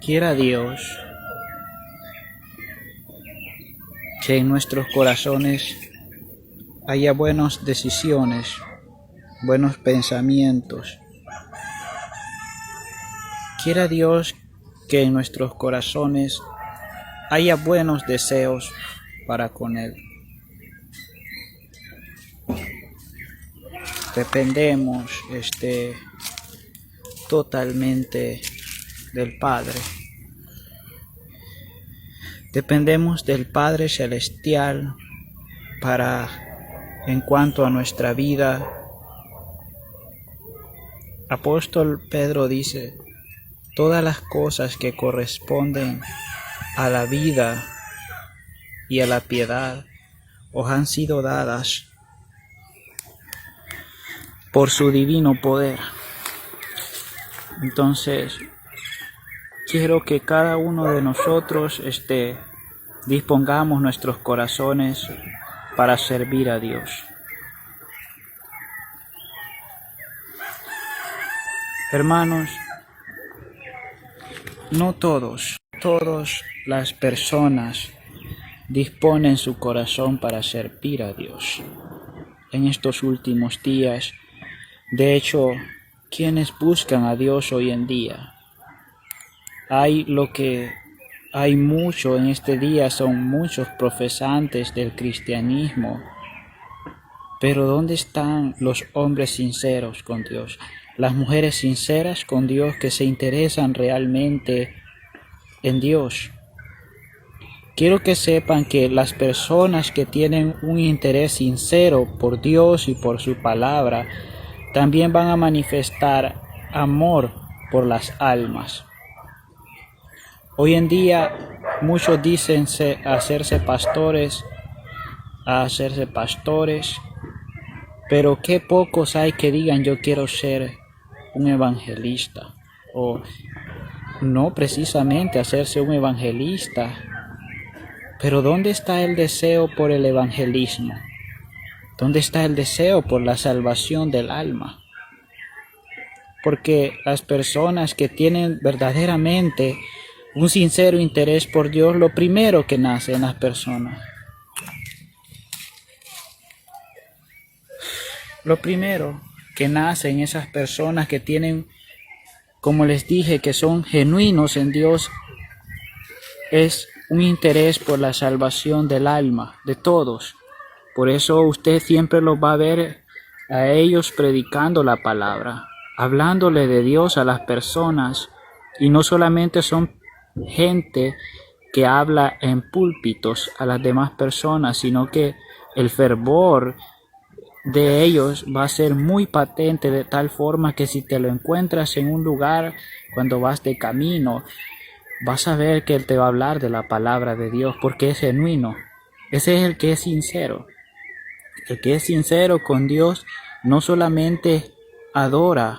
Quiera Dios que en nuestros corazones haya buenas decisiones, buenos pensamientos. Quiera Dios que en nuestros corazones haya buenos deseos para con Él. Dependemos totalmente del Padre. Dependemos del Padre Celestial para, en cuanto a nuestra vida. Apóstol Pedro dice, todas las cosas que corresponden a la vida y a la piedad os han sido dadas por su divino poder. Entonces, quiero que cada uno de nosotros dispongamos nuestros corazones para servir a Dios. Hermanos, no todas las personas disponen su corazón para servir a Dios. En estos últimos días, de hecho, quienes buscan a Dios hoy en día, hay mucho en este día, son muchos profesantes del cristianismo, pero ¿dónde están los hombres sinceros con Dios? Las mujeres sinceras con Dios que se interesan realmente en Dios. Quiero que sepan que las personas que tienen un interés sincero por Dios y por su palabra, también van a manifestar amor por las almas. Hoy en día muchos dicen hacerse pastores, pero qué pocos hay que digan yo quiero ser un evangelista, o no precisamente hacerse un evangelista, pero ¿dónde está el deseo por el evangelismo? ¿Dónde está el deseo por la salvación del alma? Porque las personas que tienen verdaderamente un sincero interés por Dios, lo primero que nace en las personas, lo primero que nace en esas personas que tienen, como les dije, que son genuinos en Dios, es un interés por la salvación del alma, de todos. Por eso usted siempre los va a ver a ellos predicando la palabra, hablándole de Dios a las personas, y no solamente son gente que habla en púlpitos a las demás personas, sino que el fervor de ellos va a ser muy patente, de tal forma que si te lo encuentras en un lugar cuando vas de camino, vas a ver que él te va a hablar de la palabra de Dios, porque es genuino. Ese es el que es sincero. El que es sincero con Dios no solamente adora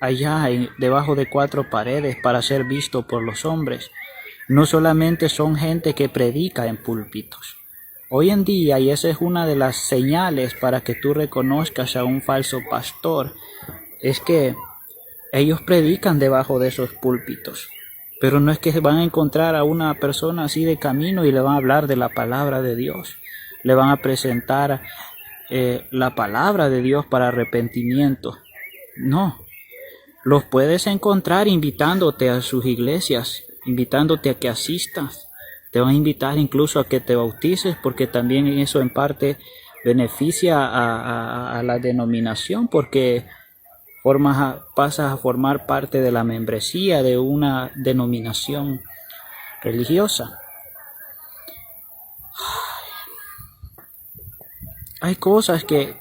allá debajo de cuatro paredes para ser visto por los hombres, no solamente son gente que predica en púlpitos. Hoy en día, y esa es una de las señales para que tú reconozcas a un falso pastor, es que ellos predican debajo de esos púlpitos, pero no es que van a encontrar a una persona así de camino y le van a hablar de la palabra de Dios, le van a presentar la palabra de Dios para arrepentimiento. No, los puedes encontrar invitándote a sus iglesias, invitándote a que asistas. Te van a invitar incluso a que te bautices, porque también eso en parte beneficia a la denominación, porque pasas a formar parte de la membresía de una denominación religiosa. Hay cosas que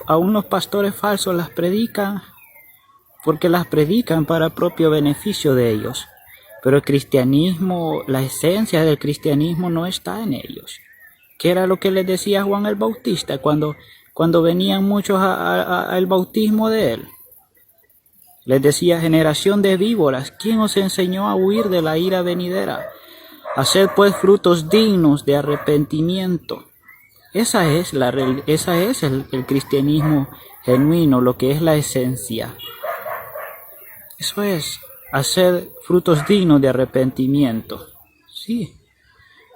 aún los pastores falsos las predican, porque las predican para propio beneficio de ellos. Pero el cristianismo, la esencia del cristianismo no está en ellos. ¿Qué era lo que les decía Juan el Bautista cuando venían muchos al bautismo de él? Les decía: generación de víboras, ¿quién os enseñó a huir de la ira venidera? Haced pues frutos dignos de arrepentimiento. Esa es el cristianismo genuino, lo que es la esencia. Eso es. hacer frutos dignos de arrepentimiento. Sí.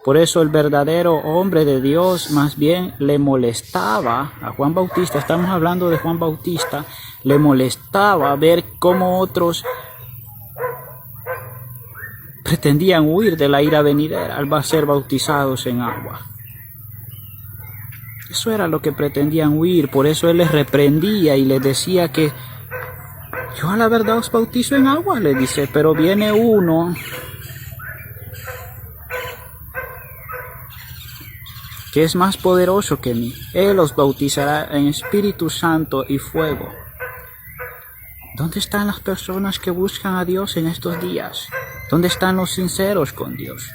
Por eso el verdadero hombre de Dios más bien le molestaba a Juan Bautista, estamos hablando de Juan Bautista, le molestaba ver cómo otros pretendían huir de la ira venidera al ser bautizados en agua. Eso era lo que pretendían huir, por eso él les reprendía y les decía que yo a la verdad os bautizo en agua, le dice, pero viene uno que es más poderoso que mí. Él os bautizará en Espíritu Santo y fuego. ¿Dónde están las personas que buscan a Dios en estos días? ¿Dónde están los sinceros con Dios?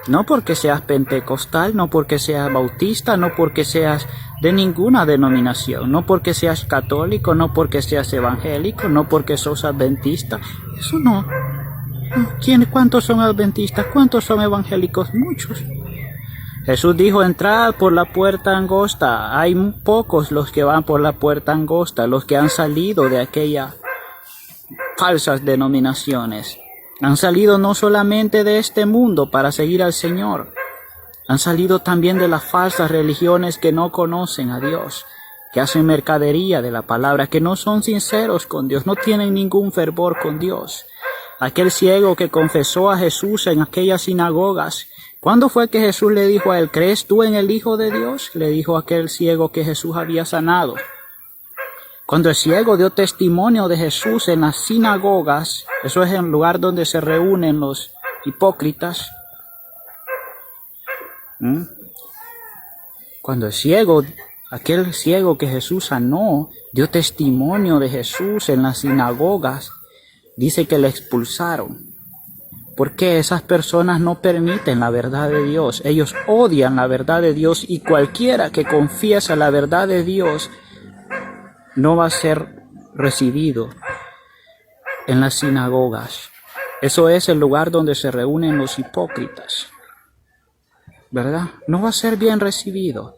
No porque seas pentecostal, no porque seas bautista, no porque seas de ninguna denominación, no porque seas católico, no porque seas evangélico, no porque sos adventista. Eso no. ¿Cuántos son adventistas? ¿Cuántos son evangélicos? Muchos. Jesús dijo, entrad por la puerta angosta. Hay pocos los que van por la puerta angosta, los que han salido de aquellas falsas denominaciones. Han salido no solamente de este mundo para seguir al Señor, han salido también de las falsas religiones que no conocen a Dios, que hacen mercadería de la palabra, que no son sinceros con Dios, no tienen ningún fervor con Dios. Aquel ciego que confesó a Jesús en aquellas sinagogas, ¿cuándo fue que Jesús le dijo a él, ¿crees tú en el Hijo de Dios? Le dijo a aquel ciego que Jesús había sanado. Cuando el ciego dio testimonio de Jesús en las sinagogas, eso es el lugar donde se reúnen los hipócritas. Cuando aquel ciego que Jesús sanó, dio testimonio de Jesús en las sinagogas, dice que le expulsaron. Porque esas personas no permiten la verdad de Dios. Ellos odian la verdad de Dios y cualquiera que confiesa la verdad de Dios no va a ser recibido en las sinagogas. Eso es el lugar donde se reúnen los hipócritas, ¿verdad? No va a ser bien recibido.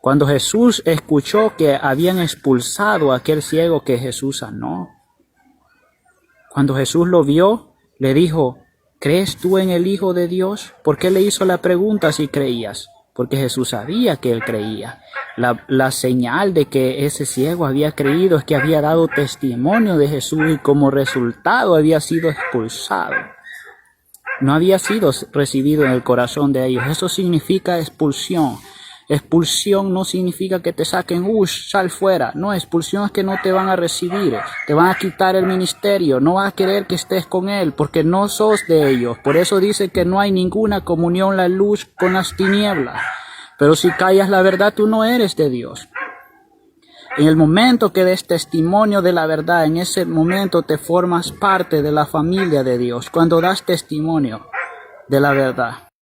Cuando Jesús escuchó que habían expulsado a aquel ciego que Jesús sanó, cuando Jesús lo vio, le dijo, ¿crees tú en el Hijo de Dios? ¿Por qué le hizo la pregunta si creías? Porque Jesús sabía que él creía. La señal de que ese ciego había creído es que había dado testimonio de Jesús y como resultado había sido expulsado. No había sido recibido en el corazón de ellos. Eso significa expulsión. Expulsión no significa que te saquen, sal fuera. No, expulsión es que no te van a recibir, te van a quitar el ministerio, no van a querer que estés con él porque no sos de ellos. Por eso dice que no hay ninguna comunión la luz con las tinieblas. Pero si callas la verdad, tú no eres de Dios. En el momento que des testimonio de la verdad, en ese momento te formas parte de la familia de Dios. Cuando das testimonio de la verdad.